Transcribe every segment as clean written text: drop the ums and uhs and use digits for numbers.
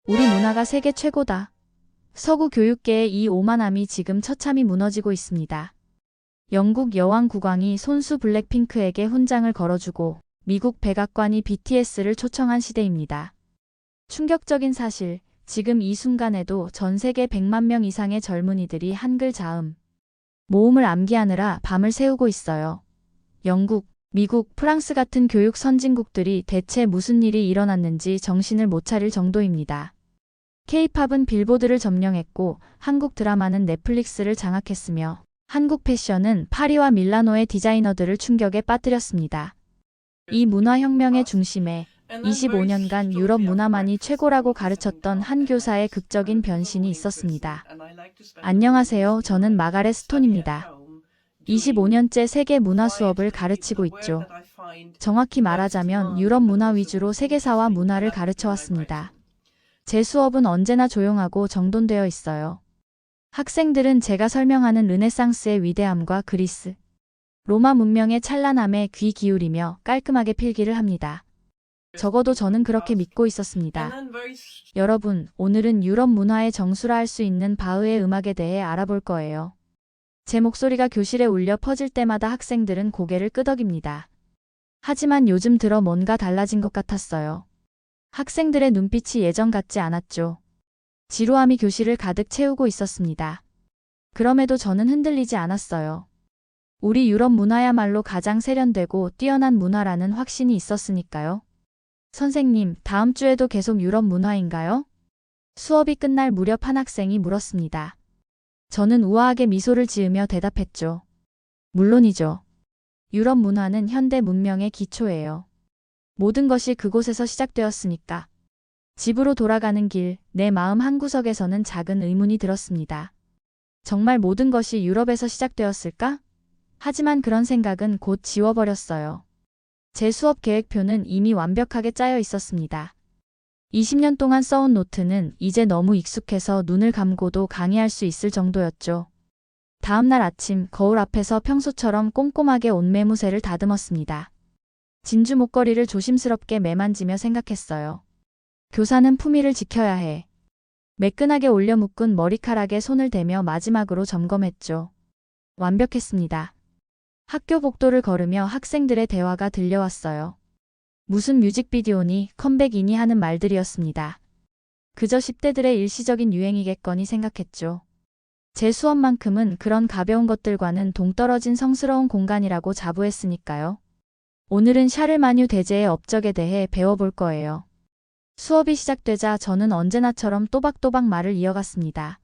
우리 문화가 세계 최고다. 서구 교육계의 이 오만함이 지금 처참히 무너지고 있습니다. 영국 여왕 국왕이 손수 블랙핑크에게 훈장을 걸어주고 미국 백악관이 BTS를 초청한 시대입니다. 충격적인 사실, 지금 이 순간에도 전 세계 100만 명 이상의 젊은이들이 한글 자음, 모음을 암기하느라 밤을 새우고 있어요. 영국, 미국, 프랑스 같은 교육 선진국들이 대체 무슨 일이 일어났는지 정신을 못 차릴 정도입니다. K-팝은 빌보드를 점령했고 한국 드라마는 넷플릭스를 장악했으며 한국 패션은 파리와 밀라노의 디자이너들을 충격에 빠뜨렸습니다. 이 문화혁명의 중심에 25년간 유럽 문화만이 최고라고 가르쳤던 한 교사의 극적인 변신이 있었습니다. 안녕하세요. 저는 마가렛 스톤입니다. 25년째 세계 문화 수업을 가르치고 있죠. 정확히 말하자면 유럽 문화 위주로 세계사와 문화를 가르쳐 왔습니다. 제 수업은 언제나 조용하고 정돈되어 있어요. 학생들은 제가 설명하는 르네상스의 위대함과 그리스, 로마 문명의 찬란함에 귀 기울이며 깔끔하게 필기를 합니다. 적어도 저는 그렇게 믿고 있었습니다. 여러분, 오늘은 유럽 문화의 정수라 할 수 있는 바흐의 음악에 대해 알아볼 거예요. 제 목소리가 교실에 울려 퍼질 때마다 학생들은 고개를 끄덕입니다. 하지만 요즘 들어 뭔가 달라진 것 같았어요. 학생들의 눈빛이 예전 같지 않았죠. 지루함이 교실을 가득 채우고 있었습니다. 그럼에도 저는 흔들리지 않았어요. 우리 유럽 문화야말로 가장 세련되고 뛰어난 문화라는 확신이 있었으니까요. 선생님, 다음 주에도 계속 유럽 문화인가요? 수업이 끝날 무렵 한 학생이 물었습니다. 저는 우아하게 미소를 지으며 대답했죠. 물론이죠. 유럽 문화는 현대 문명의 기초예요. 모든 것이 그곳에서 시작되었으니까. 집으로 돌아가는 길, 내 마음 한구석에서는 작은 의문이 들었습니다. 정말 모든 것이 유럽에서 시작되었을까? 하지만 그런 생각은 곧 지워버렸어요. 제 수업 계획표는 이미 완벽하게 짜여 있었습니다. 20년 동안 써온 노트는 이제 너무 익숙해서 눈을 감고도 강의할 수 있을 정도였죠. 다음 날 아침 거울 앞에서 평소처럼 꼼꼼하게 옷매무새를 다듬었습니다. 진주 목걸이를 조심스럽게 매만지며 생각했어요. 교사는 품위를 지켜야 해. 매끈하게 올려 묶은 머리카락에 손을 대며 마지막으로 점검했죠. 완벽했습니다. 학교 복도를 걸으며 학생들의 대화가 들려왔어요. 무슨 뮤직비디오니 컴백이니 하는 말들이었습니다. 그저 10대들의 일시적인 유행이겠거니 생각했죠. 제 수업만큼은 그런 가벼운 것들과는 동떨어진 성스러운 공간이라고 자부했으니까요. 오늘은 샤를마뉴 대제의 업적에 대해 배워볼 거예요. 수업이 시작되자 저는 언제나처럼 또박또박 말을 이어갔습니다.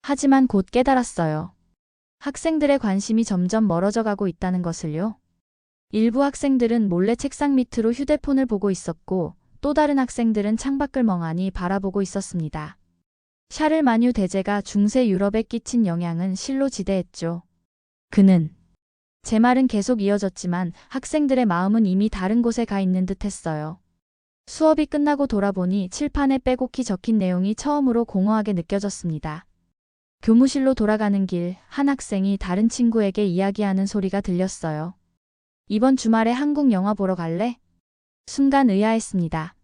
하지만 곧 깨달았어요. 학생들의 관심이 점점 멀어져 가고 있다는 것을요. 일부 학생들은 몰래 책상 밑으로 휴대폰을 보고 있었고 또 다른 학생들은 창밖을 멍하니 바라보고 있었습니다. 샤를마뉴 대제가 중세 유럽에 끼친 영향은 실로 지대했죠. 그는 제 말은 계속 이어졌지만 학생들의 마음은 이미 다른 곳에 가 있는 듯 했어요. 수업이 끝나고 돌아보니 칠판에 빼곡히 적힌 내용이 처음으로 공허하게 느껴졌습니다. 교무실로 돌아가는 길, 한 학생이 다른 친구에게 이야기하는 소리가 들렸어요. 이번 주말에 한국 영화 보러 갈래? 순간 의아했습니다.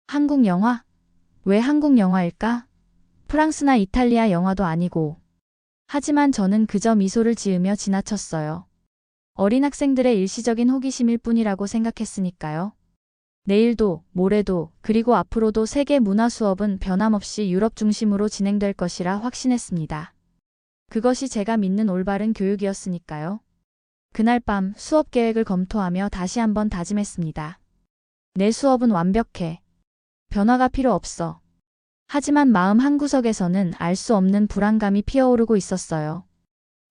한국 영화? 왜 한국 영화일까? 프랑스나 이탈리아 영화도 아니고. 하지만 저는 그저 미소를 지으며 지나쳤어요. 어린 학생들의 일시적인 호기심일 뿐이라고 생각했으니까요. 내일도, 모레도, 그리고 앞으로도 세계 문화 수업은 변함없이 유럽 중심으로 진행될 것이라 확신했습니다. 그것이 제가 믿는 올바른 교육이었으니까요. 그날 밤 수업 계획을 검토하며 다시 한번 다짐했습니다. 내 수업은 완벽해. 변화가 필요 없어. 하지만 마음 한구석에서는 알 수 없는 불안감이 피어오르고 있었어요.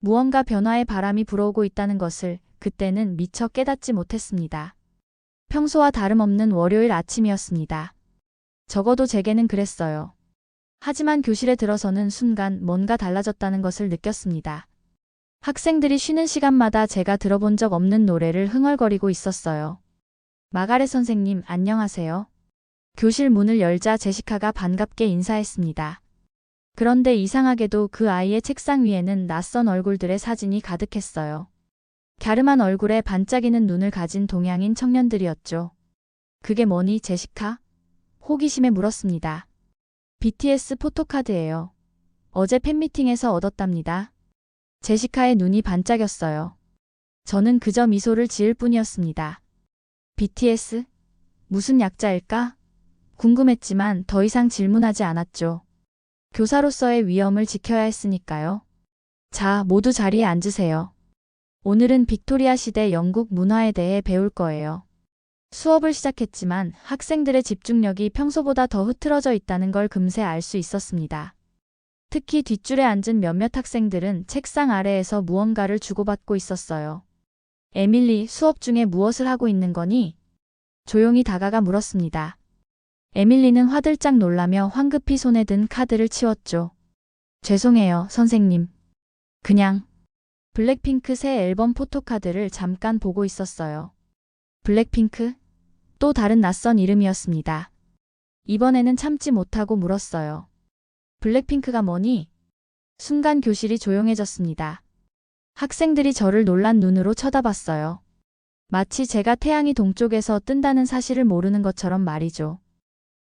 무언가 변화의 바람이 불어오고 있다는 것을 그때는 미처 깨닫지 못했습니다. 평소와 다름없는 월요일 아침이었습니다. 적어도 제게는 그랬어요. 하지만 교실에 들어서는 순간 뭔가 달라졌다는 것을 느꼈습니다. 학생들이 쉬는 시간마다 제가 들어본 적 없는 노래를 흥얼거리고 있었어요. 마가렛 선생님, 안녕하세요. 교실 문을 열자 제시카가 반갑게 인사했습니다. 그런데 이상하게도 그 아이의 책상 위에는 낯선 얼굴들의 사진이 가득했어요. 갸름한 얼굴에 반짝이는 눈을 가진 동양인 청년들이었죠. 그게 뭐니, 제시카? 호기심에 물었습니다. BTS 포토카드예요. 어제 팬미팅에서 얻었답니다. 제시카의 눈이 반짝였어요. 저는 그저 미소를 지을 뿐이었습니다. BTS? 무슨 약자일까? 궁금했지만 더 이상 질문하지 않았죠. 교사로서의 위엄을 지켜야 했으니까요. 자, 모두 자리에 앉으세요. 오늘은 빅토리아 시대 영국 문화에 대해 배울 거예요. 수업을 시작했지만 학생들의 집중력이 평소보다 더 흐트러져 있다는 걸 금세 알 수 있었습니다. 특히 뒷줄에 앉은 몇몇 학생들은 책상 아래에서 무언가를 주고받고 있었어요. 에밀리, 수업 중에 무엇을 하고 있는 거니? 조용히 다가가 물었습니다. 에밀리는 화들짝 놀라며 황급히 손에 든 카드를 치웠죠. 죄송해요, 선생님. 그냥 블랙핑크 새 앨범 포토카드를 잠깐 보고 있었어요. 블랙핑크? 또 다른 낯선 이름이었습니다. 이번에는 참지 못하고 물었어요. 블랙핑크가 뭐니? 순간 교실이 조용해졌습니다. 학생들이 저를 놀란 눈으로 쳐다봤어요. 마치 제가 태양이 동쪽에서 뜬다는 사실을 모르는 것처럼 말이죠.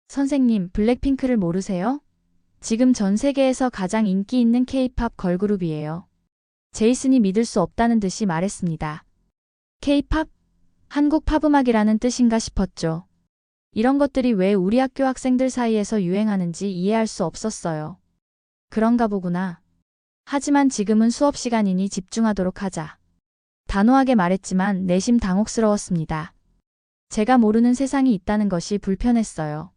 선생님, 블랙핑크를 모르세요? 지금 전 세계에서 가장 인기 있는 K-팝 걸그룹이에요. 제이슨이 믿을 수 없다는 듯이 말했습니다. K-팝? 한국 팝음악이라는 뜻인가 싶었죠. 이런 것들이 왜 우리 학교 학생들 사이에서 유행하는지 이해할 수 없었어요. 그런가 보구나. 하지만 지금은 수업 시간이니 집중하도록 하자. 단호하게 말했지만 내심 당혹스러웠습니다. 제가 모르는 세상이 있다는 것이 불편했어요.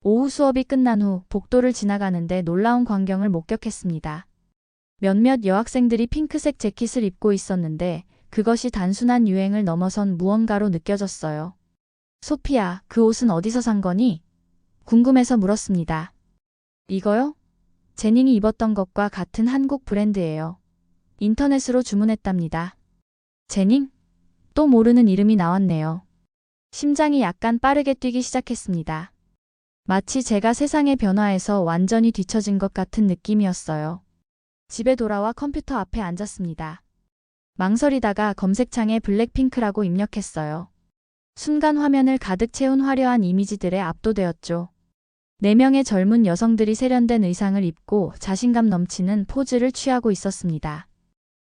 오후 수업이 끝난 후 복도를 지나가는데 놀라운 광경을 목격했습니다. 몇몇 여학생들이 핑크색 재킷을 입고 있었는데 그것이 단순한 유행을 넘어선 무언가로 느껴졌어요. 소피야, 그 옷은 어디서 산 거니? 궁금해서 물었습니다. 이거요? 제닝이 입었던 것과 같은 한국 브랜드예요. 인터넷으로 주문했답니다. 제닝? 또 모르는 이름이 나왔네요. 심장이 약간 빠르게 뛰기 시작했습니다. 마치 제가 세상의 변화에서 완전히 뒤처진 것 같은 느낌이었어요. 집에 돌아와 컴퓨터 앞에 앉았습니다. 망설이다가 검색창에 블랙핑크라고 입력했어요. 순간 화면을 가득 채운 화려한 이미지들에 압도되었죠. 4명의 젊은 여성들이 세련된 의상을 입고 자신감 넘치는 포즈를 취하고 있었습니다.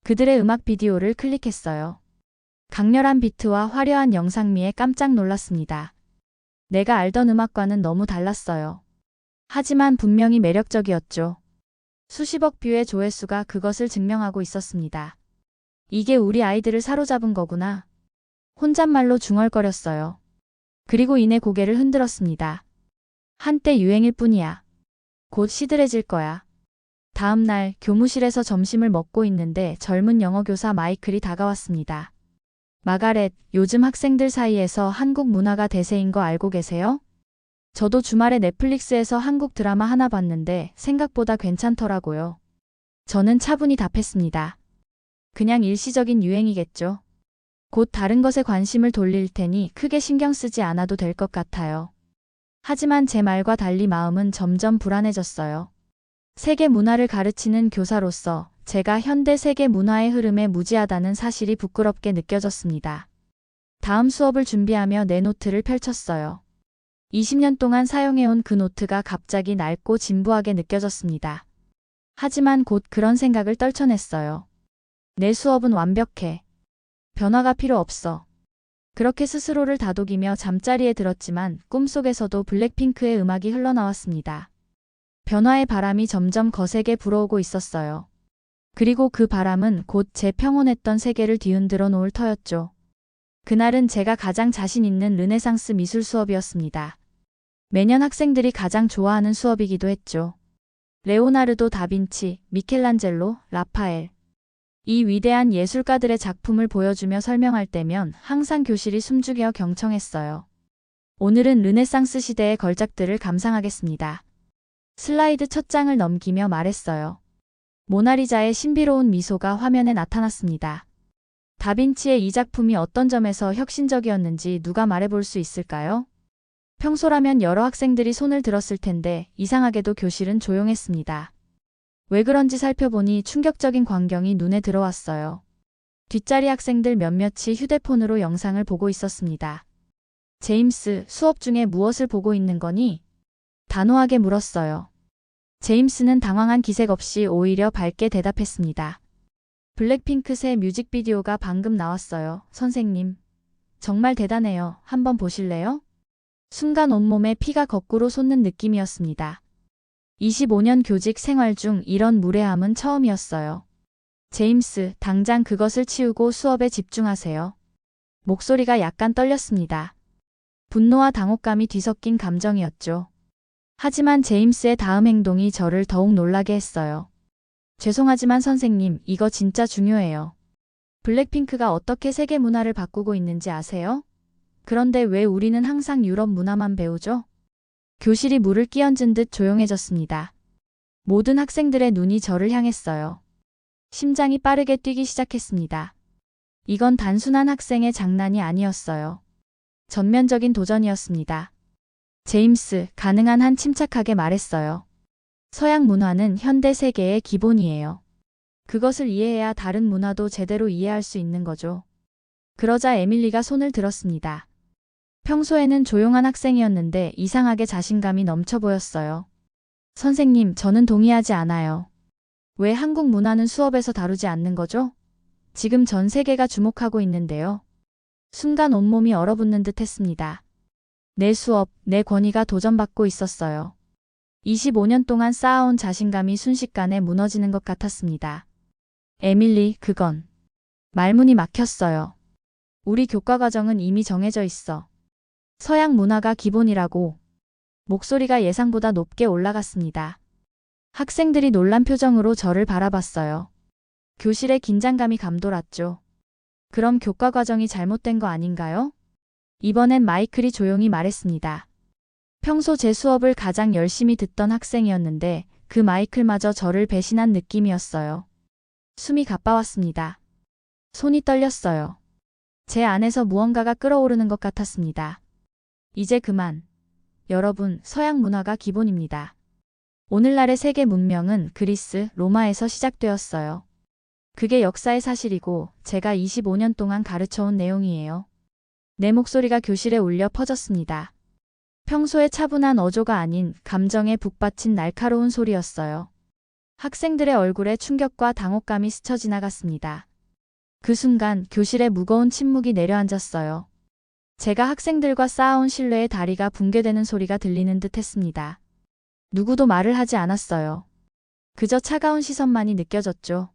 그들의 음악 비디오를 클릭했어요. 강렬한 비트와 화려한 영상미에 깜짝 놀랐습니다. 내가 알던 음악과는 너무 달랐어요. 하지만 분명히 매력적이었죠. 수십억 뷰의 조회수가 그것을 증명하고 있었습니다. 이게 우리 아이들을 사로잡은 거구나. 혼잣말로 중얼거렸어요. 그리고 이내 고개를 흔들었습니다. 한때 유행일 뿐이야. 곧 시들해질 거야. 다음 날 교무실에서 점심을 먹고 있는데 젊은 영어교사 마이클이 다가왔습니다. 마가렛, 요즘 학생들 사이에서 한국 문화가 대세인 거 알고 계세요? 저도 주말에 넷플릭스에서 한국 드라마 하나 봤는데 생각보다 괜찮더라고요. 저는 차분히 답했습니다. 그냥 일시적인 유행이겠죠. 곧 다른 것에 관심을 돌릴 테니 크게 신경 쓰지 않아도 될 것 같아요. 하지만 제 말과 달리 마음은 점점 불안해졌어요. 세계 문화를 가르치는 교사로서 제가 현대 세계 문화의 흐름에 무지하다는 사실이 부끄럽게 느껴졌습니다. 다음 수업을 준비하며 내 노트를 펼쳤어요. 20년 동안 사용해온 그 노트가 갑자기 낡고 진부하게 느껴졌습니다. 하지만 곧 그런 생각을 떨쳐냈어요. 내 수업은 완벽해. 변화가 필요 없어. 그렇게 스스로를 다독이며 잠자리에 들었지만 꿈속에서도 블랙핑크의 음악이 흘러나왔습니다. 변화의 바람이 점점 거세게 불어오고 있었어요. 그리고 그 바람은 곧 제 평온했던 세계를 뒤흔들어 놓을 터였죠. 그날은 제가 가장 자신 있는 르네상스 미술 수업이었습니다. 매년 학생들이 가장 좋아하는 수업이기도 했죠. 레오나르도 다빈치, 미켈란젤로, 라파엘. 이 위대한 예술가들의 작품을 보여주며 설명할 때면 항상 교실이 숨죽여 경청했어요. 오늘은 르네상스 시대의 걸작들을 감상하겠습니다. 슬라이드 첫 장을 넘기며 말했어요. 모나리자의 신비로운 미소가 화면에 나타났습니다. 다빈치의 이 작품이 어떤 점에서 혁신적이었는지 누가 말해볼 수 있을까요? 평소라면 여러 학생들이 손을 들었을 텐데 이상하게도 교실은 조용했습니다. 왜 그런지 살펴보니 충격적인 광경이 눈에 들어왔어요. 뒷자리 학생들 몇몇이 휴대폰으로 영상을 보고 있었습니다. 제임스, 수업 중에 무엇을 보고 있는 거니? 단호하게 물었어요. 제임스는 당황한 기색 없이 오히려 밝게 대답했습니다. 블랙핑크 새 뮤직비디오가 방금 나왔어요. 선생님. 정말 대단해요. 한번 보실래요? 순간 온몸에 피가 거꾸로 솟는 느낌이었습니다. 25년 교직 생활 중 이런 무례함은 처음이었어요. 제임스, 당장 그것을 치우고 수업에 집중하세요. 목소리가 약간 떨렸습니다. 분노와 당혹감이 뒤섞인 감정이었죠. 하지만 제임스의 다음 행동이 저를 더욱 놀라게 했어요. 죄송하지만 선생님, 이거 진짜 중요해요. 블랙핑크가 어떻게 세계 문화를 바꾸고 있는지 아세요? 그런데 왜 우리는 항상 유럽 문화만 배우죠? 교실이 물을 끼얹은 듯 조용해졌습니다. 모든 학생들의 눈이 저를 향했어요. 심장이 빠르게 뛰기 시작했습니다. 이건 단순한 학생의 장난이 아니었어요. 전면적인 도전이었습니다. 제임스, 가능한 한 침착하게 말했어요. 서양 문화는 현대 세계의 기본이에요. 그것을 이해해야 다른 문화도 제대로 이해할 수 있는 거죠. 그러자 에밀리가 손을 들었습니다. 평소에는 조용한 학생이었는데 이상하게 자신감이 넘쳐 보였어요. 선생님, 저는 동의하지 않아요. 왜 한국 문화는 수업에서 다루지 않는 거죠? 지금 전 세계가 주목하고 있는데요. 순간 온몸이 얼어붙는 듯 했습니다. 내 수업, 내 권위가 도전받고 있었어요. 25년 동안 쌓아온 자신감이 순식간에 무너지는 것 같았습니다. 에밀리, 그건. 말문이 막혔어요. 우리 교과 과정은 이미 정해져 있어. 서양 문화가 기본이라고. 목소리가 예상보다 높게 올라갔습니다. 학생들이 놀란 표정으로 저를 바라봤어요. 교실에 긴장감이 감돌았죠. 그럼 교과 과정이 잘못된 거 아닌가요? 이번엔 마이클이 조용히 말했습니다. 평소 제 수업을 가장 열심히 듣던 학생이었는데 그 마이클마저 저를 배신한 느낌이었어요. 숨이 가빠왔습니다. 손이 떨렸어요. 제 안에서 무언가가 끓어오르는 것 같았습니다. 이제 그만. 여러분, 서양 문화가 기본입니다. 오늘날의 세계 문명은 그리스, 로마에서 시작되었어요. 그게 역사의 사실이고 제가 25년 동안 가르쳐온 내용이에요. 내 목소리가 교실에 울려 퍼졌습니다. 평소에 차분한 어조가 아닌 감정에 북받친 날카로운 소리였어요. 학생들의 얼굴에 충격과 당혹감이 스쳐 지나갔습니다. 그 순간 교실에 무거운 침묵이 내려앉았어요. 제가 학생들과 쌓아온 신뢰의 다리가 붕괴되는 소리가 들리는 듯 했습니다. 누구도 말을 하지 않았어요. 그저 차가운 시선만이 느껴졌죠.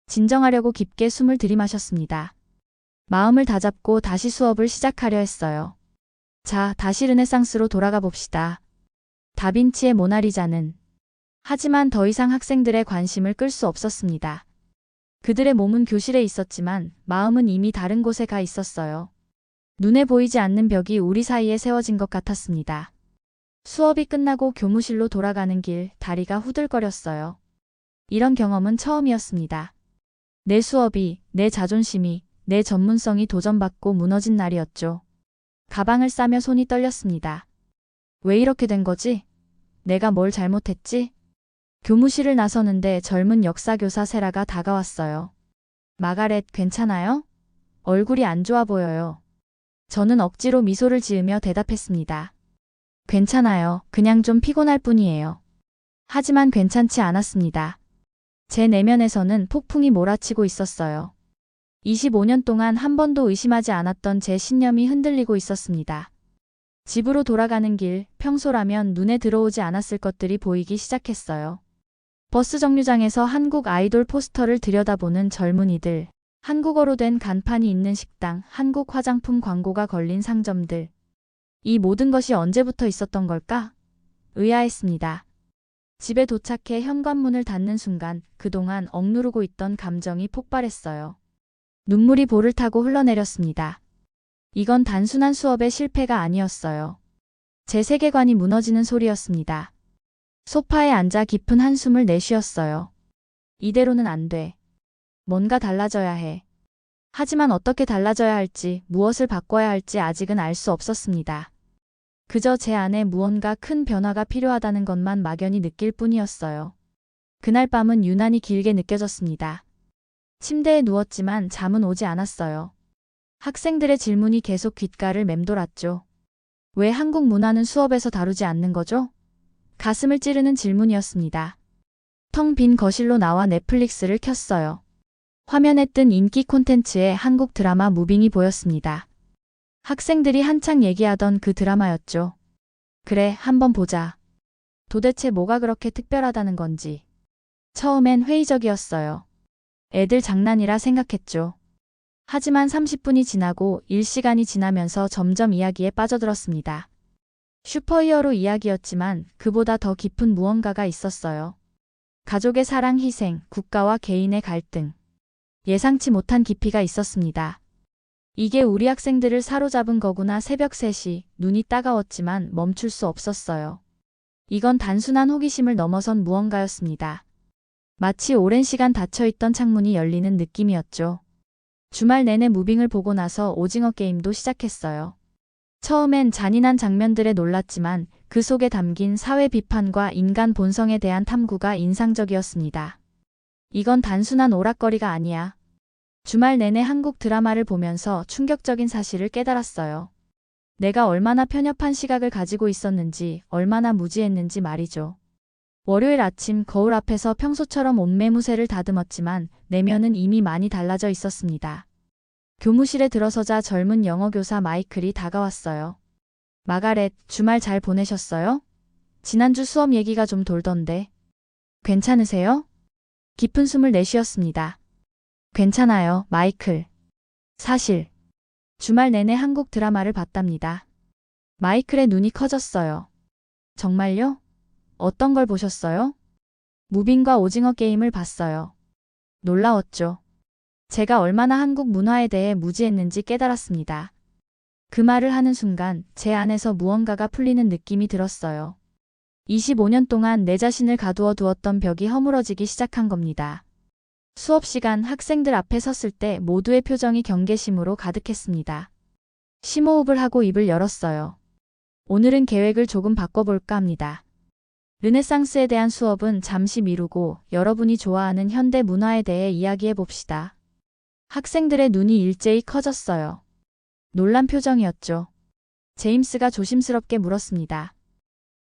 진정하려고 깊게 숨을 들이마셨습니다. 마음을 다잡고 다시 수업을 시작하려 했어요. 자, 다시 르네상스로 돌아가 봅시다. 다빈치의 모나리자는. 하지만 더 이상 학생들의 관심을 끌 수 없었습니다. 그들의 몸은 교실에 있었지만 마음은 이미 다른 곳에 가 있었어요. 눈에 보이지 않는 벽이 우리 사이에 세워진 것 같았습니다. 수업이 끝나고 교무실로 돌아가는 길, 다리가 후들거렸어요. 이런 경험은 처음이었습니다. 내 수업이, 내 자존심이, 내 전문성이 도전받고 무너진 날이었죠. 가방을 싸며 손이 떨렸습니다. 왜 이렇게 된 거지? 내가 뭘 잘못했지? 교무실을 나서는데 젊은 역사교사 세라가 다가왔어요. 마가렛, 괜찮아요? 얼굴이 안 좋아 보여요. 저는 억지로 미소를 지으며 대답했습니다. 괜찮아요. 그냥 좀 피곤할 뿐이에요. 하지만 괜찮지 않았습니다. 제 내면에서는 폭풍이 몰아치고 있었어요. 25년 동안 한 번도 의심하지 않았던 제 신념이 흔들리고 있었습니다. 집으로 돌아가는 길, 평소라면 눈에 들어오지 않았을 것들이 보이기 시작했어요. 버스 정류장에서 한국 아이돌 포스터를 들여다보는 젊은이들, 한국어로 된 간판이 있는 식당, 한국 화장품 광고가 걸린 상점들. 이 모든 것이 언제부터 있었던 걸까? 의아했습니다. 집에 도착해 현관문을 닫는 순간 그동안 억누르고 있던 감정이 폭발했어요. 눈물이 볼을 타고 흘러내렸습니다. 이건 단순한 수업의 실패가 아니었어요. 제 세계관이 무너지는 소리였습니다. 소파에 앉아 깊은 한숨을 내쉬었어요. 이대로는 안 돼. 뭔가 달라져야 해. 하지만 어떻게 달라져야 할지, 무엇을 바꿔야 할지 아직은 알 수 없었습니다. 그저 제 안에 무언가 큰 변화가 필요하다는 것만 막연히 느낄 뿐이었어요. 그날 밤은 유난히 길게 느껴졌습니다. 침대에 누웠지만 잠은 오지 않았어요. 학생들의 질문이 계속 귓가를 맴돌았죠. 왜 한국 문화는 수업에서 다루지 않는 거죠? 가슴을 찌르는 질문이었습니다. 텅 빈 거실로 나와 넷플릭스를 켰어요. 화면에 뜬 인기 콘텐츠에 한국 드라마 무빙이 보였습니다. 학생들이 한창 얘기하던 그 드라마였죠. 그래, 한번 보자. 도대체 뭐가 그렇게 특별하다는 건지. 처음엔 회의적이었어요. 애들 장난이라 생각했죠. 하지만 30분이 지나고 1시간이 지나면서 점점 이야기에 빠져들었습니다. 슈퍼히어로 이야기였지만 그보다 더 깊은 무언가가 있었어요. 가족의 사랑, 희생, 국가와 개인의 갈등. 예상치 못한 깊이가 있었습니다. 이게 우리 학생들을 사로잡은 거구나. 새벽 3시, 눈이 따가웠지만 멈출 수 없었어요. 이건 단순한 호기심을 넘어선 무언가였습니다. 마치 오랜 시간 닫혀있던 창문이 열리는 느낌이었죠. 주말 내내 무빙을 보고 나서 오징어 게임도 시작했어요. 처음엔 잔인한 장면들에 놀랐지만 그 속에 담긴 사회 비판과 인간 본성에 대한 탐구가 인상적이었습니다. 이건 단순한 오락거리가 아니야. 주말 내내 한국 드라마를 보면서 충격적인 사실을 깨달았어요. 내가 얼마나 편협한 시각을 가지고 있었는지, 얼마나 무지했는지 말이죠. 월요일 아침 거울 앞에서 평소처럼 옷매무새를 다듬었지만 내면은 이미 많이 달라져 있었습니다. 교무실에 들어서자 젊은 영어교사 마이클이 다가왔어요. 마가렛, 주말 잘 보내셨어요? 지난주 수업 얘기가 좀 돌던데. 괜찮으세요? 깊은 숨을 내쉬었습니다. 괜찮아요, 마이클. 사실 주말 내내 한국 드라마를 봤답니다. 마이클의 눈이 커졌어요. 정말요? 어떤 걸 보셨어요? 무빙과 오징어 게임을 봤어요. 놀라웠죠. 제가 얼마나 한국 문화에 대해 무지했는지 깨달았습니다. 그 말을 하는 순간 제 안에서 무언가가 풀리는 느낌이 들었어요. 25년 동안 내 자신을 가두어 두었던 벽이 허물어지기 시작한 겁니다. 수업 시간 학생들 앞에 섰을 때 모두의 표정이 경계심으로 가득했습니다. 심호흡을 하고 입을 열었어요. 오늘은 계획을 조금 바꿔볼까 합니다. 르네상스에 대한 수업은 잠시 미루고 여러분이 좋아하는 현대 문화에 대해 이야기해 봅시다. 학생들의 눈이 일제히 커졌어요. 놀란 표정이었죠. 제임스가 조심스럽게 물었습니다.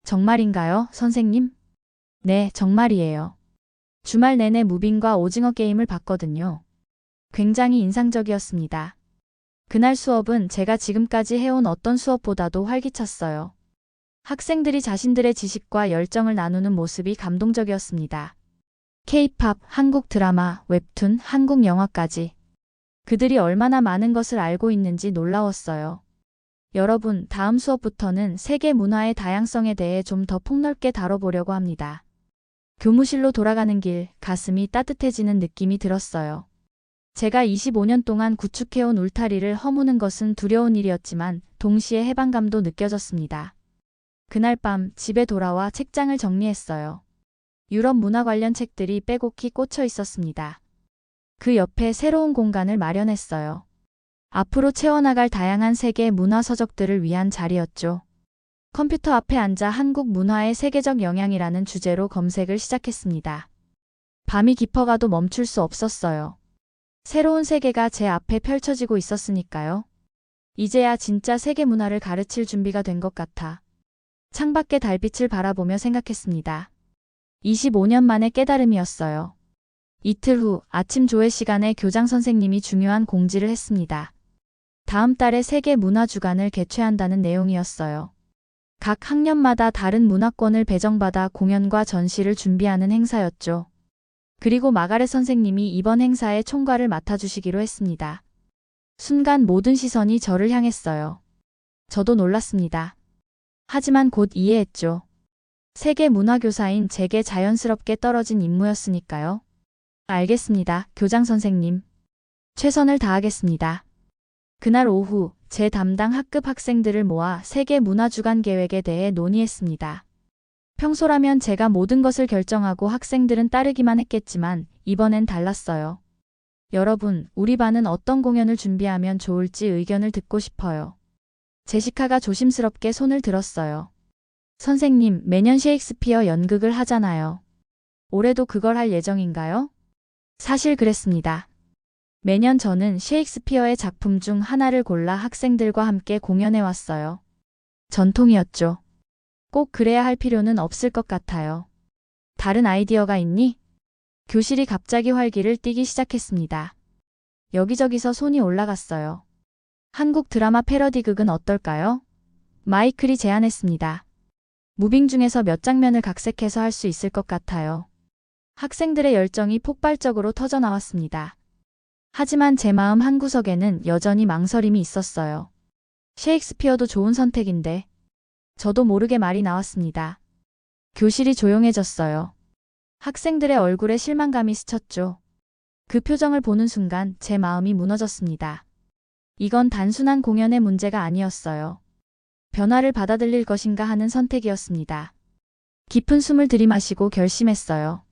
정말인가요, 선생님? 네, 정말이에요. 주말 내내 무빙과 오징어 게임을 봤거든요. 굉장히 인상적이었습니다. 그날 수업은 제가 지금까지 해온 어떤 수업보다도 활기찼어요. 학생들이 자신들의 지식과 열정을 나누는 모습이 감동적이었습니다. K-팝, 한국 드라마, 웹툰, 한국 영화까지. 그들이 얼마나 많은 것을 알고 있는지 놀라웠어요. 여러분, 다음 수업부터는 세계 문화의 다양성에 대해 좀 더 폭넓게 다뤄보려고 합니다. 교무실로 돌아가는 길, 가슴이 따뜻해지는 느낌이 들었어요. 제가 25년 동안 구축해온 울타리를 허무는 것은 두려운 일이었지만 동시에 해방감도 느껴졌습니다. 그날 밤 집에 돌아와 책장을 정리했어요. 유럽 문화 관련 책들이 빼곡히 꽂혀 있었습니다. 그 옆에 새로운 공간을 마련했어요. 앞으로 채워나갈 다양한 세계 문화 서적들을 위한 자리였죠. 컴퓨터 앞에 앉아 한국 문화의 세계적 영향이라는 주제로 검색을 시작했습니다. 밤이 깊어가도 멈출 수 없었어요. 새로운 세계가 제 앞에 펼쳐지고 있었으니까요. 이제야 진짜 세계 문화를 가르칠 준비가 된 것 같아. 창밖의 달빛을 바라보며 생각했습니다. 25년 만의 깨달음이었어요. 이틀 후 아침 조회 시간에 교장 선생님이 중요한 공지를 했습니다. 다음 달에 세계 문화 주간을 개최한다는 내용이었어요. 각 학년마다 다른 문화권을 배정받아 공연과 전시를 준비하는 행사였죠. 그리고 마가렛 선생님이 이번 행사의 총괄을 맡아주시기로 했습니다. 순간 모든 시선이 저를 향했어요. 저도 놀랐습니다. 하지만 곧 이해했죠. 세계 문화교사인 제게 자연스럽게 떨어진 임무였으니까요. 알겠습니다, 교장 선생님. 최선을 다하겠습니다. 그날 오후 제 담당 학급 학생들을 모아 세계 문화주간 계획에 대해 논의했습니다. 평소라면 제가 모든 것을 결정하고 학생들은 따르기만 했겠지만 이번엔 달랐어요. 여러분, 우리 반은 어떤 공연을 준비하면 좋을지 의견을 듣고 싶어요. 제시카가 조심스럽게 손을 들었어요. 선생님, 매년 셰익스피어 연극을 하잖아요. 올해도 그걸 할 예정인가요? 사실 그랬습니다. 매년 저는 셰익스피어의 작품 중 하나를 골라 학생들과 함께 공연해 왔어요. 전통이었죠. 꼭 그래야 할 필요는 없을 것 같아요. 다른 아이디어가 있니? 교실이 갑자기 활기를 띠기 시작했습니다. 여기저기서 손이 올라갔어요. 한국 드라마 패러디 극은 어떨까요? 마이클이 제안했습니다. 무빙 중에서 몇 장면을 각색해서 할 수 있을 것 같아요. 학생들의 열정이 폭발적으로 터져나왔습니다. 하지만 제 마음 한구석에는 여전히 망설임이 있었어요. 셰익스피어도 좋은 선택인데. 저도 모르게 말이 나왔습니다. 교실이 조용해졌어요. 학생들의 얼굴에 실망감이 스쳤죠. 그 표정을 보는 순간 제 마음이 무너졌습니다. 이건 단순한 공연의 문제가 아니었어요. 변화를 받아들일 것인가 하는 선택이었습니다. 깊은 숨을 들이마시고 결심했어요.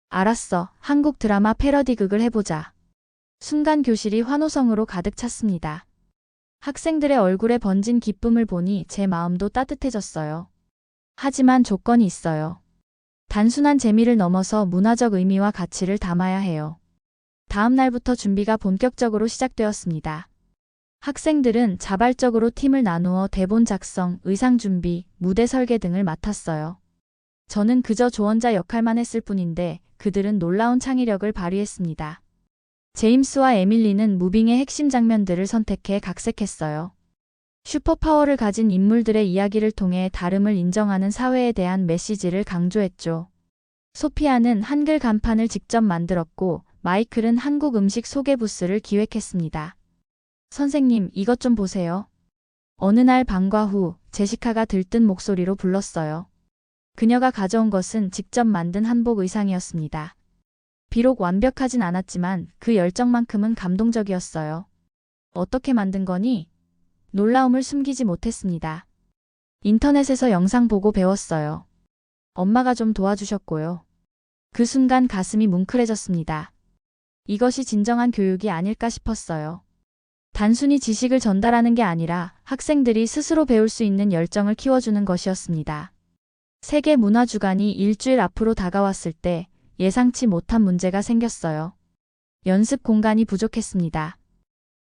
알았어, 한국 드라마 패러디 극을 해보자. 순간 교실이 환호성으로 가득 찼습니다. 학생들의 얼굴에 번진 기쁨을 보니 제 마음도 따뜻해졌어요. 하지만 조건이 있어요. 단순한 재미를 넘어서 문화적 의미와 가치를 담아야 해요. 다음 날부터 준비가 본격적으로 시작되었습니다. 학생들은 자발적으로 팀을 나누어 대본 작성, 의상 준비, 무대 설계 등을 맡았어요. 저는 그저 조언자 역할만 했을 뿐인데 그들은 놀라운 창의력을 발휘했습니다. 제임스와 에밀리는 무빙의 핵심 장면들을 선택해 각색했어요. 슈퍼파워를 가진 인물들의 이야기를 통해 다름을 인정하는 사회에 대한 메시지를 강조했죠. 소피아는 한글 간판을 직접 만들었고 마이클은 한국 음식 소개 부스를 기획했습니다. 선생님, 이것 좀 보세요. 어느 날 방과 후 제시카가 들뜬 목소리로 불렀어요. 그녀가 가져온 것은 직접 만든 한복 의상이었습니다. 비록 완벽하진 않았지만 그 열정만큼은 감동적이었어요. 어떻게 만든 거니? 놀라움을 숨기지 못했습니다. 인터넷에서 영상 보고 배웠어요. 엄마가 좀 도와주셨고요. 그 순간 가슴이 뭉클해졌습니다. 이것이 진정한 교육이 아닐까 싶었어요. 단순히 지식을 전달하는 게 아니라 학생들이 스스로 배울 수 있는 열정을 키워주는 것이었습니다. 세계 문화주간이 일주일 앞으로 다가왔을 때 예상치 못한 문제가 생겼어요. 연습 공간이 부족했습니다.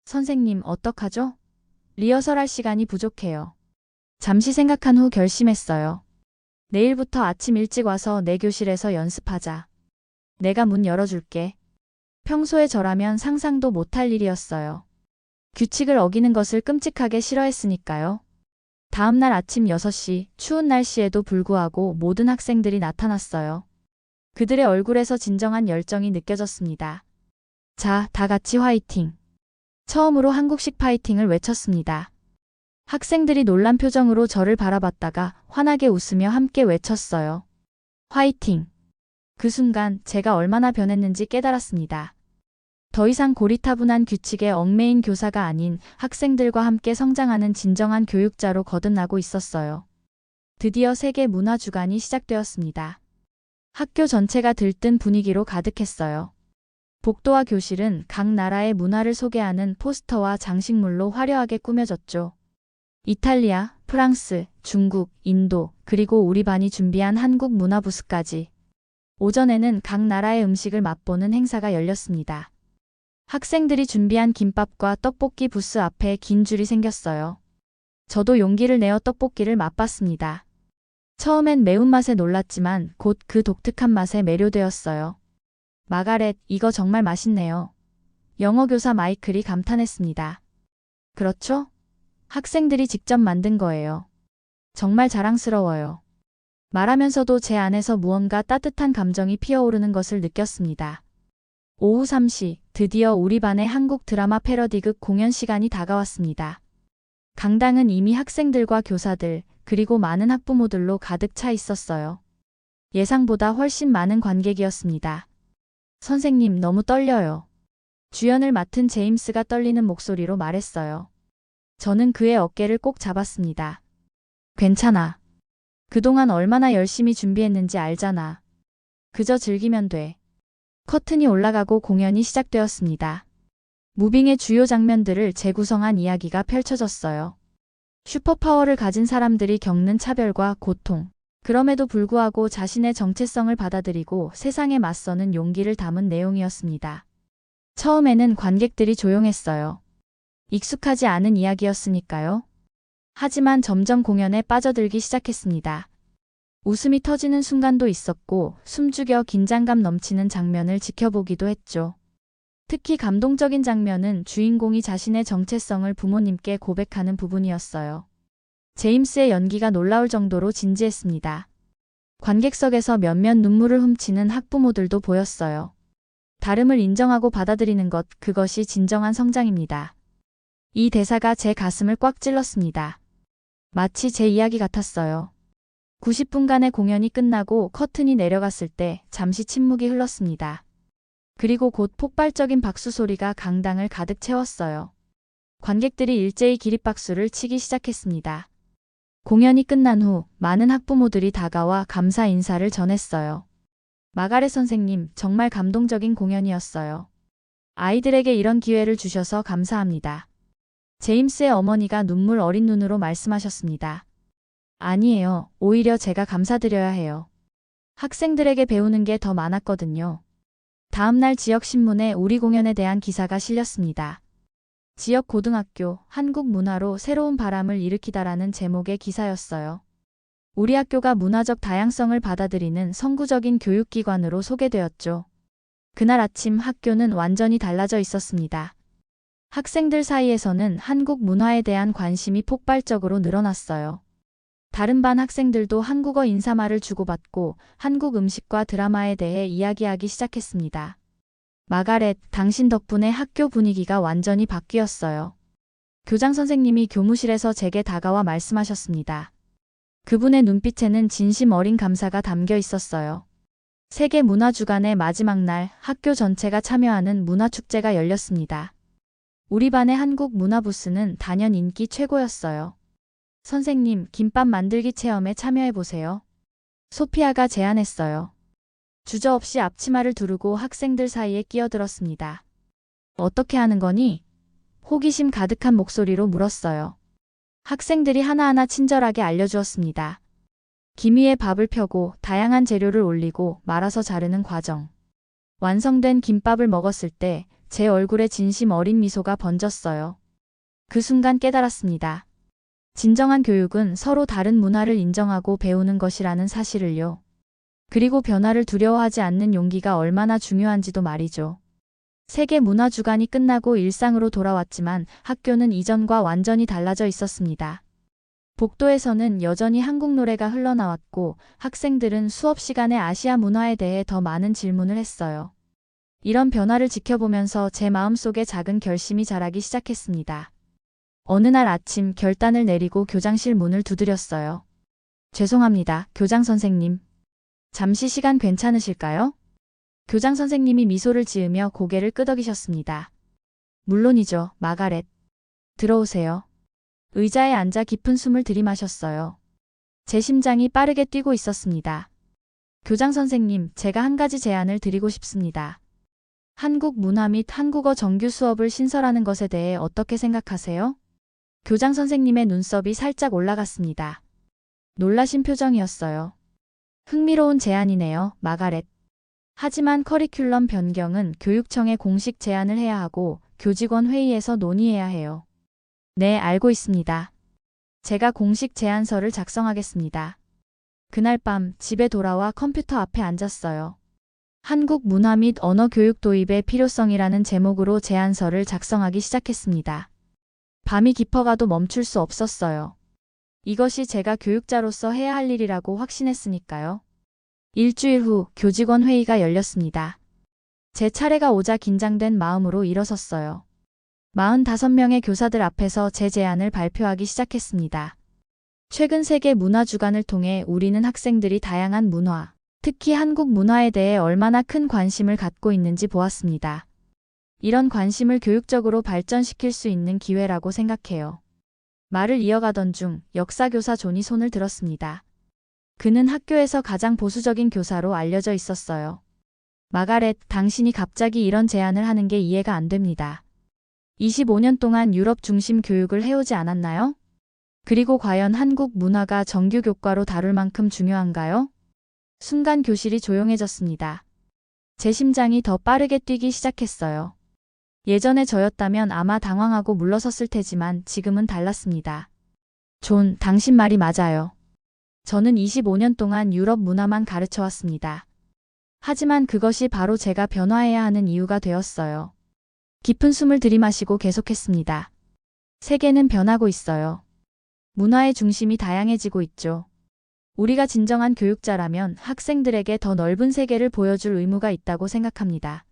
선생님, 어떡하죠? 리허설할 시간이 부족해요. 잠시 생각한 후 결심했어요. 내일부터 아침 일찍 와서 내 교실에서 연습하자. 내가 문 열어줄게. 평소에 저라면 상상도 못할 일이었어요. 규칙을 어기는 것을 끔찍하게 싫어했으니까요. 다음 날 아침 6시, 추운 날씨에도 불구하고 모든 학생들이 나타났어요. 그들의 얼굴에서 진정한 열정이 느껴졌습니다. 자, 다 같이 화이팅! 처음으로 한국식 파이팅을 외쳤습니다. 학생들이 놀란 표정으로 저를 바라봤다가 환하게 웃으며 함께 외쳤어요. 화이팅! 그 순간 제가 얼마나 변했는지 깨달았습니다. 더 이상 고리타분한 규칙에 얽매인 교사가 아닌 학생들과 함께 성장하는 진정한 교육자로 거듭나고 있었어요. 드디어 세계 문화주간이 시작되었습니다. 학교 전체가 들뜬 분위기로 가득했어요. 복도와 교실은 각 나라의 문화를 소개하는 포스터와 장식물로 화려하게 꾸며졌죠. 이탈리아, 프랑스, 중국, 인도, 그리고 우리 반이 준비한 한국 문화 부스까지. 오전에는 각 나라의 음식을 맛보는 행사가 열렸습니다. 학생들이 준비한 김밥과 떡볶이 부스 앞에 긴 줄이 생겼어요. 저도 용기를 내어 떡볶이를 맛봤습니다. 처음엔 매운맛에 놀랐지만 곧 그 독특한 맛에 매료되었어요. 마가렛, 이거 정말 맛있네요. 영어 교사 마이클이 감탄했습니다. 그렇죠? 학생들이 직접 만든 거예요. 정말 자랑스러워요. 말하면서도 제 안에서 무언가 따뜻한 감정이 피어오르는 것을 느꼈습니다. 오후 3시, 드디어 우리 반의 한국 드라마 패러디극 공연 시간이 다가왔습니다. 강당은 이미 학생들과 교사들, 그리고 많은 학부모들로 가득 차 있었어요. 예상보다 훨씬 많은 관객이었습니다. 선생님, 너무 떨려요. 주연을 맡은 제임스가 떨리는 목소리로 말했어요. 저는 그의 어깨를 꼭 잡았습니다. 괜찮아. 그동안 얼마나 열심히 준비했는지 알잖아. 그저 즐기면 돼. 커튼이 올라가고 공연이 시작되었습니다. 무빙의 주요 장면들을 재구성한 이야기가 펼쳐졌어요. 슈퍼파워를 가진 사람들이 겪는 차별과 고통, 그럼에도 불구하고 자신의 정체성을 받아들이고 세상에 맞서는 용기를 담은 내용이었습니다. 처음에는 관객들이 조용했어요. 익숙하지 않은 이야기였으니까요. 하지만 점점 공연에 빠져들기 시작했습니다. 웃음이 터지는 순간도 있었고 숨죽여 긴장감 넘치는 장면을 지켜보기도 했죠. 특히 감동적인 장면은 주인공이 자신의 정체성을 부모님께 고백하는 부분이었어요. 제임스의 연기가 놀라울 정도로 진지했습니다. 관객석에서 몇몇 눈물을 훔치는 학부모들도 보였어요. 다름을 인정하고 받아들이는 것, 그것이 진정한 성장입니다. 이 대사가 제 가슴을 꽉 찔렀습니다. 마치 제 이야기 같았어요. 90분간의 공연이 끝나고 커튼이 내려갔을 때 잠시 침묵이 흘렀습니다. 그리고 곧 폭발적인 박수 소리가 강당을 가득 채웠어요. 관객들이 일제히 기립박수를 치기 시작했습니다. 공연이 끝난 후 많은 학부모들이 다가와 감사 인사를 전했어요. 마가렛 선생님, 정말 감동적인 공연이었어요. 아이들에게 이런 기회를 주셔서 감사합니다. 제임스의 어머니가 눈물 어린 눈으로 말씀하셨습니다. 아니에요. 오히려 제가 감사드려야 해요. 학생들에게 배우는 게 더 많았거든요. 다음날 지역신문에 우리 공연에 대한 기사가 실렸습니다. 지역 고등학교, 한국 문화로 새로운 바람을 일으키다라는 제목의 기사였어요. 우리 학교가 문화적 다양성을 받아들이는 선구적인 교육기관으로 소개되었죠. 그날 아침 학교는 완전히 달라져 있었습니다. 학생들 사이에서는 한국 문화에 대한 관심이 폭발적으로 늘어났어요. 다른 반 학생들도 한국어 인사말을 주고받고 한국 음식과 드라마에 대해 이야기하기 시작했습니다. 마가렛, 당신 덕분에 학교 분위기가 완전히 바뀌었어요. 교장 선생님이 교무실에서 제게 다가와 말씀하셨습니다. 그분의 눈빛에는 진심 어린 감사가 담겨 있었어요. 세계 문화주간의 마지막 날 학교 전체가 참여하는 문화축제가 열렸습니다. 우리 반의 한국 문화 부스는 단연 인기 최고였어요. 선생님, 김밥 만들기 체험에 참여해보세요. 소피아가 제안했어요. 주저없이 앞치마를 두르고 학생들 사이에 끼어들었습니다. 어떻게 하는 거니? 호기심 가득한 목소리로 물었어요. 학생들이 하나하나 친절하게 알려주었습니다. 김 위에 밥을 펴고 다양한 재료를 올리고 말아서 자르는 과정. 완성된 김밥을 먹었을 때 제 얼굴에 진심 어린 미소가 번졌어요. 그 순간 깨달았습니다. 진정한 교육은 서로 다른 문화를 인정하고 배우는 것이라는 사실을요. 그리고 변화를 두려워하지 않는 용기가 얼마나 중요한지도 말이죠. 세계 문화 주간이 끝나고 일상으로 돌아왔지만 학교는 이전과 완전히 달라져 있었습니다. 복도에서는 여전히 한국 노래가 흘러나왔고 학생들은 수업 시간에 아시아 문화에 대해 더 많은 질문을 했어요. 이런 변화를 지켜보면서 제 마음속에 작은 결심이 자라기 시작했습니다. 어느 날 아침 결단을 내리고 교장실 문을 두드렸어요. 죄송합니다, 교장 선생님. 잠시 시간 괜찮으실까요? 교장 선생님이 미소를 지으며 고개를 끄덕이셨습니다. 물론이죠, 마가렛. 들어오세요. 의자에 앉아 깊은 숨을 들이마셨어요. 제 심장이 빠르게 뛰고 있었습니다. 교장 선생님, 제가 한 가지 제안을 드리고 싶습니다. 한국 문화 및 한국어 정규 수업을 신설하는 것에 대해 어떻게 생각하세요? 교장 선생님의 눈썹이 살짝 올라갔습니다. 놀라신 표정이었어요. 흥미로운 제안이네요, 마가렛. 하지만 커리큘럼 변경은 교육청에 공식 제안을 해야 하고 교직원 회의에서 논의해야 해요. 네, 알고 있습니다. 제가 공식 제안서를 작성하겠습니다. 그날 밤 집에 돌아와 컴퓨터 앞에 앉았어요. 한국 문화 및 언어 교육 도입의 필요성이라는 제목으로 제안서를 작성하기 시작했습니다. 밤이 깊어가도 멈출 수 없었어요. 이것이 제가 교육자로서 해야 할 일이라고 확신했으니까요. 일주일 후 교직원 회의가 열렸습니다. 제 차례가 오자 긴장된 마음으로 일어섰어요. 45명의 교사들 앞에서 제 제안을 발표하기 시작했습니다. 최근 세계 문화 주간을 통해 우리는 학생들이 다양한 문화, 특히 한국 문화에 대해 얼마나 큰 관심을 갖고 있는지 보았습니다. 이런 관심을 교육적으로 발전시킬 수 있는 기회라고 생각해요. 말을 이어가던 중 역사교사 존이 손을 들었습니다. 그는 학교에서 가장 보수적인 교사로 알려져 있었어요. 마가렛, 당신이 갑자기 이런 제안을 하는 게 이해가 안 됩니다. 25년 동안 유럽 중심 교육을 해오지 않았나요? 그리고 과연 한국 문화가 정규 교과로 다룰 만큼 중요한가요? 순간 교실이 조용해졌습니다. 제 심장이 더 빠르게 뛰기 시작했어요. 예전에 저였다면 아마 당황하고 물러섰을 테지만 지금은 달랐습니다. 존, 당신 말이 맞아요. 저는 25년 동안 유럽 문화만 가르쳐 왔습니다. 하지만 그것이 바로 제가 변화해야 하는 이유가 되었어요. 깊은 숨을 들이마시고 계속했습니다. 세계는 변하고 있어요. 문화의 중심이 다양해지고 있죠. 우리가 진정한 교육자라면 학생들에게 더 넓은 세계를 보여줄 의무가 있다고 생각합니다.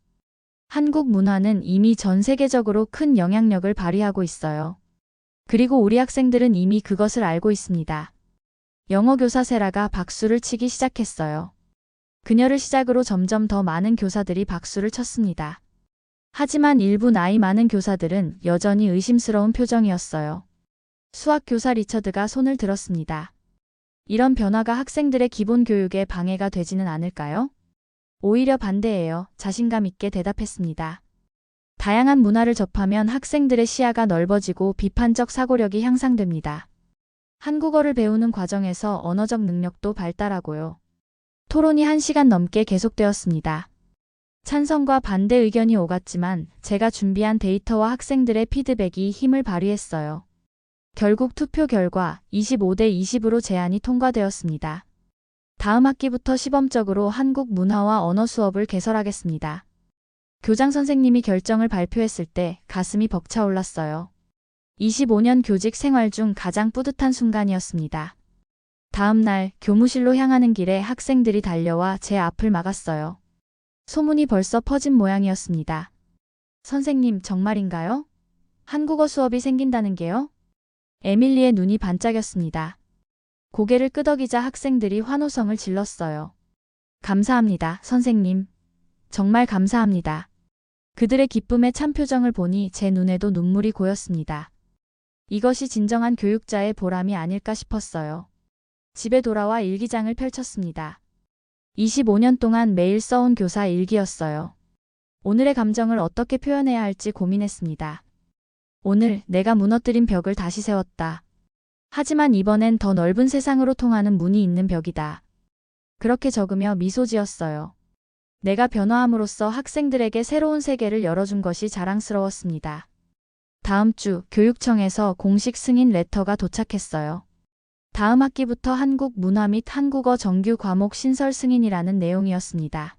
한국 문화는 이미 전 세계적으로 큰 영향력을 발휘하고 있어요. 그리고 우리 학생들은 이미 그것을 알고 있습니다. 영어 교사 세라가 박수를 치기 시작했어요. 그녀를 시작으로 점점 더 많은 교사들이 박수를 쳤습니다. 하지만 일부 나이 많은 교사들은 여전히 의심스러운 표정이었어요. 수학 교사 리처드가 손을 들었습니다. 이런 변화가 학생들의 기본 교육에 방해가 되지는 않을까요? 오히려 반대예요. 자신감 있게 대답했습니다. 다양한 문화를 접하면 학생들의 시야가 넓어지고 비판적 사고력이 향상됩니다. 한국어를 배우는 과정에서 언어적 능력도 발달하고요. 토론이 1시간 넘게 계속되었습니다. 찬성과 반대 의견이 오갔지만 제가 준비한 데이터와 학생들의 피드백이 힘을 발휘했어요. 결국 투표 결과 25대 20으로 제안이 통과되었습니다. 다음 학기부터 시범적으로 한국 문화와 언어 수업을 개설하겠습니다. 교장 선생님이 결정을 발표했을 때 가슴이 벅차올랐어요. 25년 교직 생활 중 가장 뿌듯한 순간이었습니다. 다음 날 교무실로 향하는 길에 학생들이 달려와 제 앞을 막았어요. 소문이 벌써 퍼진 모양이었습니다. 선생님, 정말인가요? 한국어 수업이 생긴다는 게요? 에밀리의 눈이 반짝였습니다. 고개를 끄덕이자 학생들이 환호성을 질렀어요. 감사합니다, 선생님. 정말 감사합니다. 그들의 기쁨의 참 표정을 보니 제 눈에도 눈물이 고였습니다. 이것이 진정한 교육자의 보람이 아닐까 싶었어요. 집에 돌아와 일기장을 펼쳤습니다. 25년 동안 매일 써온 교사 일기였어요. 오늘의 감정을 어떻게 표현해야 할지 고민했습니다. 오늘 내가 무너뜨린 벽을 다시 세웠다. 하지만 이번엔 더 넓은 세상으로 통하는 문이 있는 벽이다. 그렇게 적으며 미소 지었어요. 내가 변화함으로써 학생들에게 새로운 세계를 열어준 것이 자랑스러웠습니다. 다음 주 교육청에서 공식 승인 레터가 도착했어요. 다음 학기부터 한국 문화 및 한국어 정규 과목 신설 승인이라는 내용이었습니다.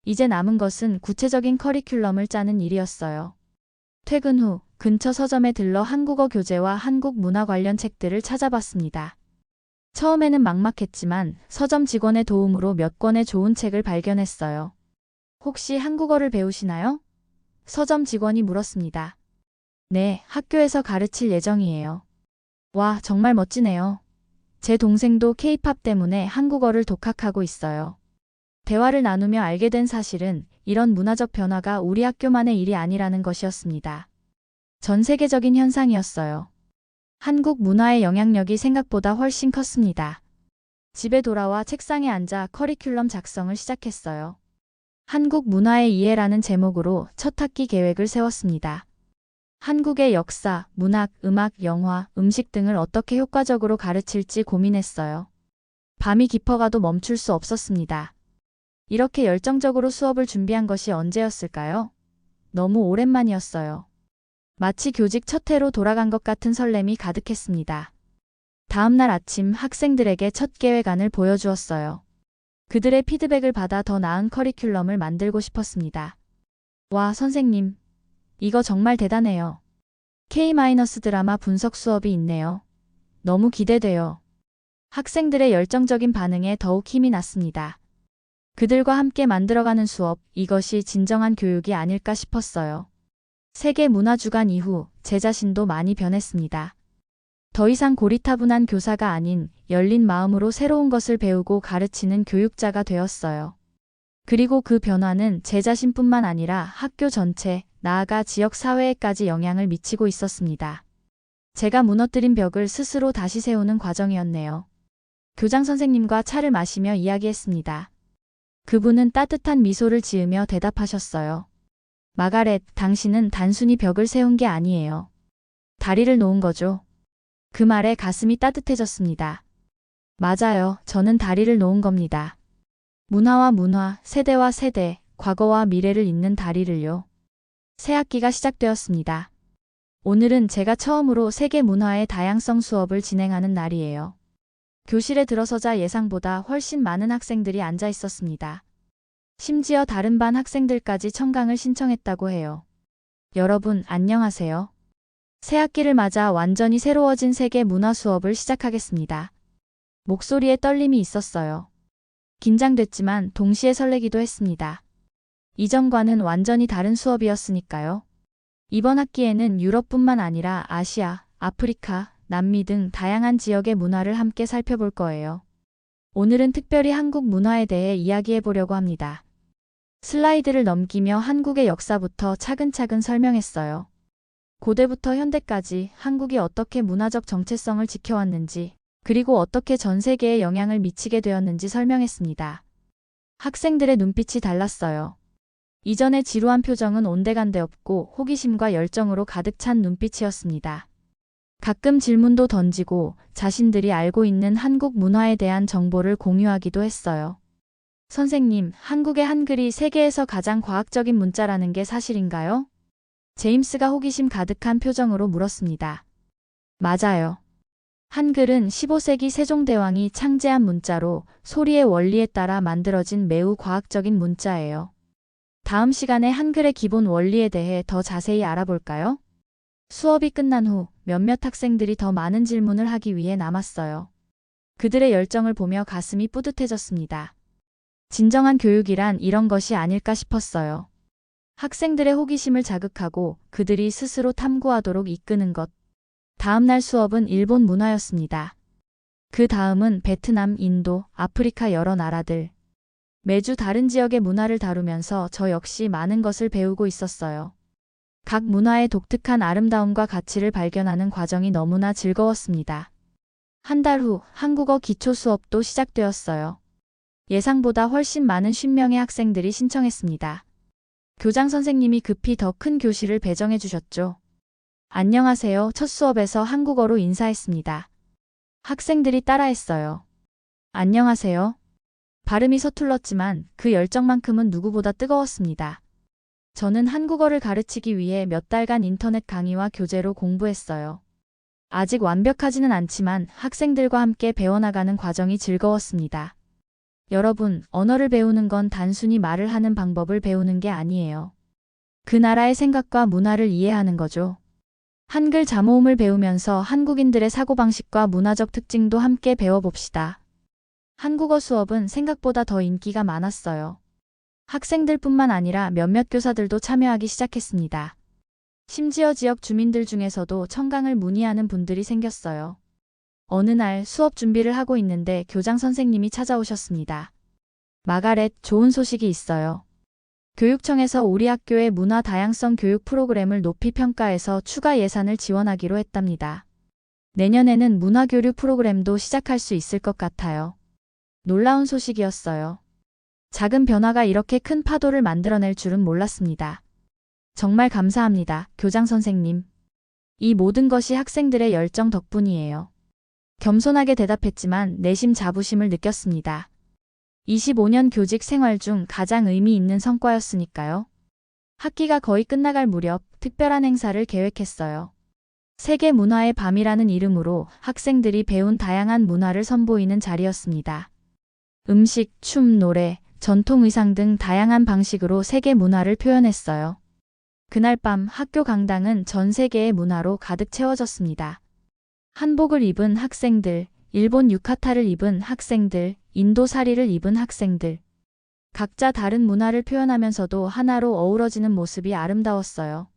이제 남은 것은 구체적인 커리큘럼을 짜는 일이었어요. 퇴근 후 근처 서점에 들러 한국어 교재와 한국 문화 관련 책들을 찾아봤습니다. 처음에는 막막했지만 서점 직원의 도움으로 몇 권의 좋은 책을 발견했어요. 혹시 한국어를 배우시나요? 서점 직원이 물었습니다. 네, 학교에서 가르칠 예정이에요. 와, 정말 멋지네요. 제 동생도 K-팝 때문에 한국어를 독학하고 있어요. 대화를 나누며 알게 된 사실은 이런 문화적 변화가 우리 학교만의 일이 아니라는 것이었습니다. 전 세계적인 현상이었어요. 한국 문화의 영향력이 생각보다 훨씬 컸습니다. 집에 돌아와 책상에 앉아 커리큘럼 작성을 시작했어요. 한국 문화의 이해라는 제목으로 첫 학기 계획을 세웠습니다. 한국의 역사, 문학, 음악, 영화, 음식 등을 어떻게 효과적으로 가르칠지 고민했어요. 밤이 깊어가도 멈출 수 없었습니다. 이렇게 열정적으로 수업을 준비한 것이 언제였을까요? 너무 오랜만이었어요. 마치 교직 첫 해로 돌아간 것 같은 설렘이 가득했습니다. 다음 날 아침 학생들에게 첫 계획안을 보여주었어요. 그들의 피드백을 받아 더 나은 커리큘럼을 만들고 싶었습니다. 와, 선생님. 이거 정말 대단해요. K-드라마 분석 수업이 있네요. 너무 기대돼요. 학생들의 열정적인 반응에 더욱 힘이 났습니다. 그들과 함께 만들어가는 수업, 이것이 진정한 교육이 아닐까 싶었어요. 세계 문화주간 이후 제 자신도 많이 변했습니다. 더 이상 고리타분한 교사가 아닌 열린 마음으로 새로운 것을 배우고 가르치는 교육자가 되었어요. 그리고 그 변화는 제 자신뿐만 아니라 학교 전체, 나아가 지역 사회에까지 영향을 미치고 있었습니다. 제가 무너뜨린 벽을 스스로 다시 세우는 과정이었네요. 교장 선생님과 차를 마시며 이야기했습니다. 그분은 따뜻한 미소를 지으며 대답하셨어요. 마가렛, 당신은 단순히 벽을 세운 게 아니에요. 다리를 놓은 거죠. 그 말에 가슴이 따뜻해졌습니다. 맞아요. 저는 다리를 놓은 겁니다. 문화와 문화, 세대와 세대, 과거와 미래를 잇는 다리를요. 새 학기가 시작되었습니다. 오늘은 제가 처음으로 세계 문화의 다양성 수업을 진행하는 날이에요. 교실에 들어서자 예상보다 훨씬 많은 학생들이 앉아 있었습니다. 심지어 다른 반 학생들까지 청강을 신청했다고 해요. 여러분, 안녕하세요. 새 학기를 맞아 완전히 새로워진 세계 문화 수업을 시작하겠습니다. 목소리에 떨림이 있었어요. 긴장됐지만 동시에 설레기도 했습니다. 이전과는 완전히 다른 수업이었으니까요. 이번 학기에는 유럽뿐만 아니라 아시아, 아프리카, 남미 등 다양한 지역의 문화를 함께 살펴볼 거예요. 오늘은 특별히 한국 문화에 대해 이야기해 보려고 합니다. 슬라이드를 넘기며 한국의 역사부터 차근차근 설명했어요. 고대부터 현대까지 한국이 어떻게 문화적 정체성을 지켜왔는지, 그리고 어떻게 전 세계에 영향을 미치게 되었는지 설명했습니다. 학생들의 눈빛이 달랐어요. 이전의 지루한 표정은 온데간데 없고 호기심과 열정으로 가득 찬 눈빛이었습니다. 가끔 질문도 던지고 자신들이 알고 있는 한국 문화에 대한 정보를 공유하기도 했어요. 선생님, 한국의 한글이 세계에서 가장 과학적인 문자라는 게 사실인가요? 제임스가 호기심 가득한 표정으로 물었습니다. 맞아요. 한글은 15세기 세종대왕이 창제한 문자로 소리의 원리에 따라 만들어진 매우 과학적인 문자예요. 다음 시간에 한글의 기본 원리에 대해 더 자세히 알아볼까요? 수업이 끝난 후 몇몇 학생들이 더 많은 질문을 하기 위해 남았어요. 그들의 열정을 보며 가슴이 뿌듯해졌습니다. 진정한 교육이란 이런 것이 아닐까 싶었어요. 학생들의 호기심을 자극하고 그들이 스스로 탐구하도록 이끄는 것. 다음 날 수업은 일본 문화였습니다. 그 다음은 베트남, 인도, 아프리카 여러 나라들. 매주 다른 지역의 문화를 다루면서 저 역시 많은 것을 배우고 있었어요. 각 문화의 독특한 아름다움과 가치를 발견하는 과정이 너무나 즐거웠습니다. 한 달 후 한국어 기초 수업도 시작되었어요. 예상보다 훨씬 많은 50명의 학생들이 신청했습니다. 교장 선생님이 급히 더 큰 교실을 배정해 주셨죠. 안녕하세요. 첫 수업에서 한국어로 인사했습니다. 학생들이 따라했어요. 안녕하세요. 발음이 서툴렀지만 그 열정만큼은 누구보다 뜨거웠습니다. 저는 한국어를 가르치기 위해 몇 달간 인터넷 강의와 교재로 공부했어요. 아직 완벽하지는 않지만 학생들과 함께 배워나가는 과정이 즐거웠습니다. 여러분, 언어를 배우는 건 단순히 말을 하는 방법을 배우는 게 아니에요. 그 나라의 생각과 문화를 이해하는 거죠. 한글 자모음을 배우면서 한국인들의 사고방식과 문화적 특징도 함께 배워봅시다. 한국어 수업은 생각보다 더 인기가 많았어요. 학생들뿐만 아니라 몇몇 교사들도 참여하기 시작했습니다. 심지어 지역 주민들 중에서도 청강을 문의하는 분들이 생겼어요. 어느 날 수업 준비를 하고 있는데 교장 선생님이 찾아오셨습니다. 마가렛, 좋은 소식이 있어요. 교육청에서 우리 학교의 문화 다양성 교육 프로그램을 높이 평가해서 추가 예산을 지원하기로 했답니다. 내년에는 문화교류 프로그램도 시작할 수 있을 것 같아요. 놀라운 소식이었어요. 작은 변화가 이렇게 큰 파도를 만들어낼 줄은 몰랐습니다. 정말 감사합니다, 교장 선생님. 이 모든 것이 학생들의 열정 덕분이에요. 겸손하게 대답했지만 내심 자부심을 느꼈습니다. 25년 교직 생활 중 가장 의미 있는 성과였으니까요. 학기가 거의 끝나갈 무렵 특별한 행사를 계획했어요. 세계 문화의 밤이라는 이름으로 학생들이 배운 다양한 문화를 선보이는 자리였습니다. 음식, 춤, 노래, 전통 의상 등 다양한 방식으로 세계 문화를 표현했어요. 그날 밤 학교 강당은 전 세계의 문화로 가득 채워졌습니다. 한복을 입은 학생들, 일본 유카타를 입은 학생들, 인도 사리를 입은 학생들. 각자 다른 문화를 표현하면서도 하나로 어우러지는 모습이 아름다웠어요.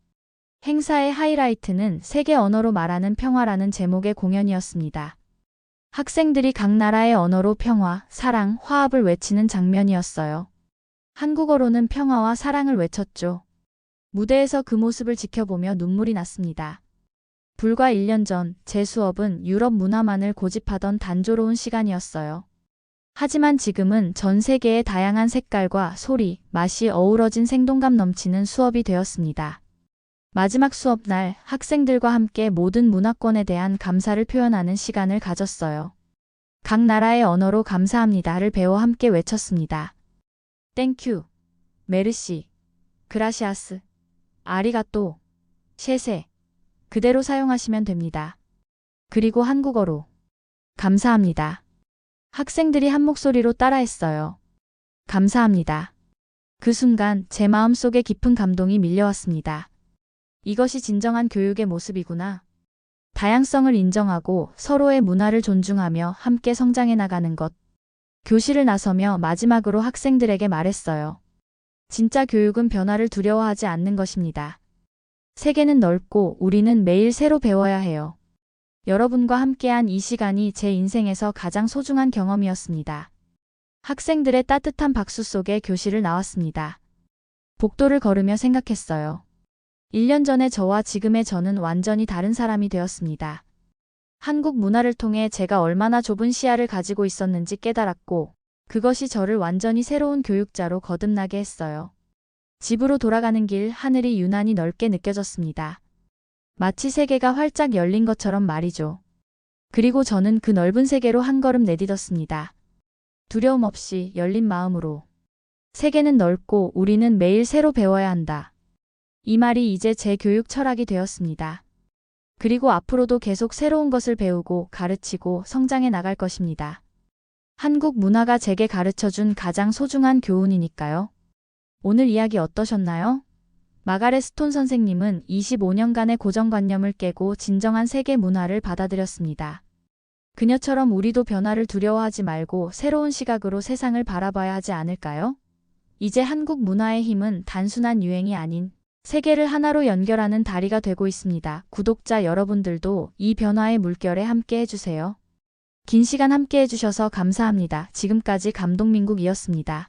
행사의 하이라이트는 세계 언어로 말하는 평화라는 제목의 공연이었습니다. 학생들이 각 나라의 언어로 평화, 사랑, 화합을 외치는 장면이었어요. 한국어로는 평화와 사랑을 외쳤죠. 무대에서 그 모습을 지켜보며 눈물이 났습니다. 불과 1년 전 제 수업은 유럽 문화만을 고집하던 단조로운 시간이었어요. 하지만 지금은 전 세계의 다양한 색깔과 소리, 맛이 어우러진 생동감 넘치는 수업이 되었습니다. 마지막 수업 날 학생들과 함께 모든 문화권에 대한 감사를 표현하는 시간을 가졌어요. 각 나라의 언어로 감사합니다를 배워 함께 외쳤습니다. 땡큐, 메르시, 그라시아스, 아리가또, 셰세. 그대로 사용하시면 됩니다. 그리고 한국어로 감사합니다. 학생들이 한 목소리로 따라했어요. 감사합니다. 그 순간 제 마음속에 깊은 감동이 밀려왔습니다. 이것이 진정한 교육의 모습이구나. 다양성을 인정하고 서로의 문화를 존중하며 함께 성장해 나가는 것. 교실을 나서며 마지막으로 학생들에게 말했어요. 진짜 교육은 변화를 두려워하지 않는 것입니다. 세계는 넓고 우리는 매일 새로 배워야 해요. 여러분과 함께한 이 시간이 제 인생에서 가장 소중한 경험이었습니다. 학생들의 따뜻한 박수 속에 교실을 나왔습니다. 복도를 걸으며 생각했어요. 1년 전의 저와 지금의 저는 완전히 다른 사람이 되었습니다. 한국 문화를 통해 제가 얼마나 좁은 시야를 가지고 있었는지 깨달았고, 그것이 저를 완전히 새로운 교육자로 거듭나게 했어요. 집으로 돌아가는 길 하늘이 유난히 넓게 느껴졌습니다. 마치 세계가 활짝 열린 것처럼 말이죠. 그리고 저는 그 넓은 세계로 한 걸음 내딛었습니다. 두려움 없이 열린 마음으로. 세계는 넓고 우리는 매일 새로 배워야 한다. 이 말이 이제 제 교육 철학이 되었습니다. 그리고 앞으로도 계속 새로운 것을 배우고 가르치고 성장해 나갈 것입니다. 한국 문화가 제게 가르쳐준 가장 소중한 교훈이니까요. 오늘 이야기 어떠셨나요? 마가렛 스톤 선생님은 25년간의 고정관념을 깨고 진정한 세계 문화를 받아들였습니다. 그녀처럼 우리도 변화를 두려워하지 말고 새로운 시각으로 세상을 바라봐야 하지 않을까요? 이제 한국 문화의 힘은 단순한 유행이 아닌 세계를 하나로 연결하는 다리가 되고 있습니다. 구독자 여러분들도 이 변화의 물결에 함께 해주세요. 긴 시간 함께 해주셔서 감사합니다. 지금까지 감동민국이었습니다.